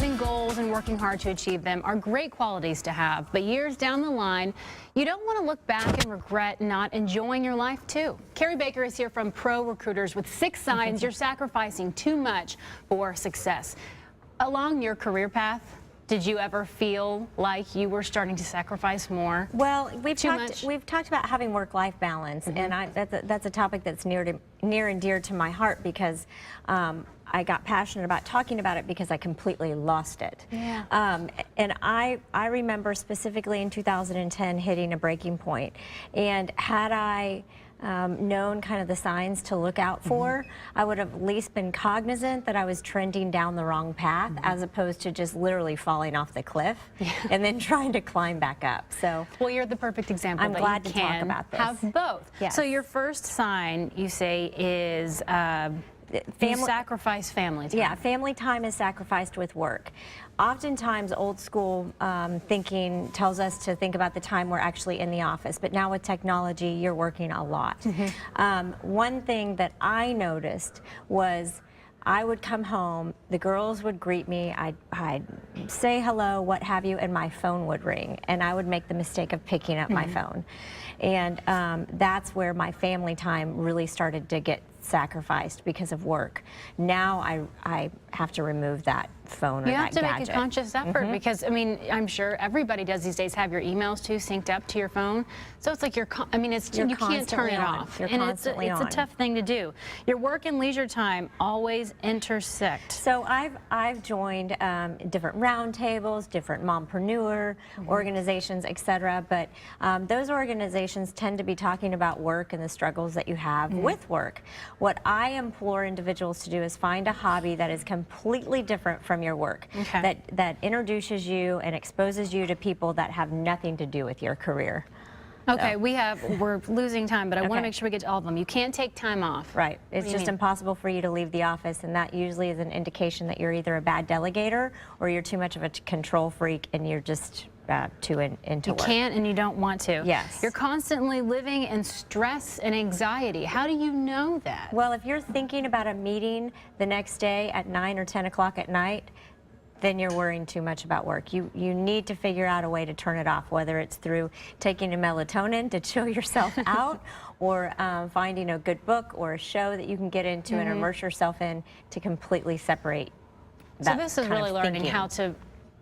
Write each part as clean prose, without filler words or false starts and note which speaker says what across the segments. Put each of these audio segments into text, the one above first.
Speaker 1: Having goals and working hard to achieve them are great qualities to have, but years down the line, you don't want to look back and regret not enjoying your life too. Carey Baker is here from Pro Recruiters with 6 signs you're sacrificing too much for success. Along your career path, did you ever feel like you were starting to sacrifice more?
Speaker 2: Well, we've talked about having work-life balance, and that's a topic that's near and dear to my heart because I got passionate about talking about it because I completely lost it.
Speaker 1: Yeah.
Speaker 2: And I remember specifically in 2010 hitting a breaking point, and had I known kind of the signs to look out for, I would have at least been cognizant that I was trending down the wrong path as opposed to just literally falling off the cliff and then trying to climb back up. So,
Speaker 1: well, you're the perfect example.
Speaker 2: I'm glad to talk about this.
Speaker 1: Have both.
Speaker 2: Yes.
Speaker 1: So your first sign, you say, is you sacrifice family time.
Speaker 2: Yeah, family time is sacrificed with work. Oftentimes, old school thinking tells us to think about the time we're actually in the office, but now with technology, you're working a lot. One thing that I noticed was I would come home, the girls would greet me, I'd say hello, what have you, and my phone would ring, and I would make the mistake of picking up my phone. And that's where my family time really started to get sacrificed because of work. Now I have to remove that phone or that gadget.
Speaker 1: You have to make a conscious effort because, I mean, I'm sure everybody does these days have your emails too synced up to your phone. So it's like you can't turn it off.
Speaker 2: You're
Speaker 1: and
Speaker 2: constantly
Speaker 1: it's
Speaker 2: on.
Speaker 1: a tough thing to do. Your work and leisure time always intersect.
Speaker 2: So I've joined different roundtables, different mompreneur organizations, etc. But those organizations tend to be talking about work and the struggles that you have with work. What I implore individuals to do is find a hobby that is completely different from your work, that introduces you and exposes you to people that have nothing to do with your career.
Speaker 1: Okay, so we're losing time, but I want to make sure we get to all of them. You can't take time off.
Speaker 2: Right. It's just impossible for you to leave the office, and that usually is an indication that you're either a bad delegator or you're too much of a control freak and you're just too into work.
Speaker 1: You can't and you don't want to.
Speaker 2: Yes.
Speaker 1: You're constantly living in stress and anxiety. How do you know that?
Speaker 2: Well, if you're thinking about a meeting the next day at 9 or 10 o'clock at night, then you're worrying too much about work. You need to figure out a way to turn it off, whether it's through taking a melatonin to chill yourself out or finding a good book or a show that you can get into and immerse yourself in to completely separate that.
Speaker 1: So this is really learning how to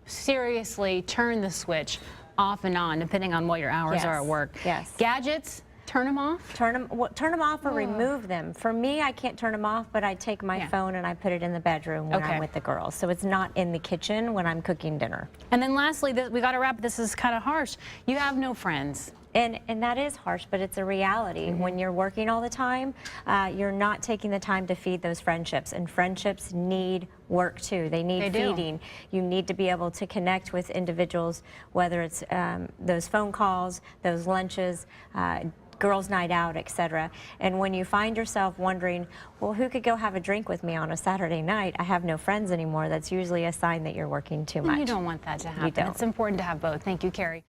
Speaker 1: seriously turn the switch off and on depending on what your hours are at work.
Speaker 2: Yes.
Speaker 1: Gadgets, turn them off?
Speaker 2: Turn them off or remove them. For me, I can't turn them off, but I take my phone and I put it in the bedroom when I'm with the girls. So it's not in the kitchen when I'm cooking dinner.
Speaker 1: And then lastly, we got to wrap. This is kind of harsh. You have no friends.
Speaker 2: And that is harsh, but it's a reality. When you're working all the time, you're not taking the time to feed those friendships, and friendships need work too. They need feeding. You need to be able to connect with individuals, whether it's those phone calls, those lunches, girls' night out, etc. And when you find yourself wondering, well, who could go have a drink with me on a Saturday night? I have no friends anymore. That's usually a sign that you're working too much.
Speaker 1: You don't want that to happen.
Speaker 2: You don't.
Speaker 1: It's important to have both. Thank you, Carey.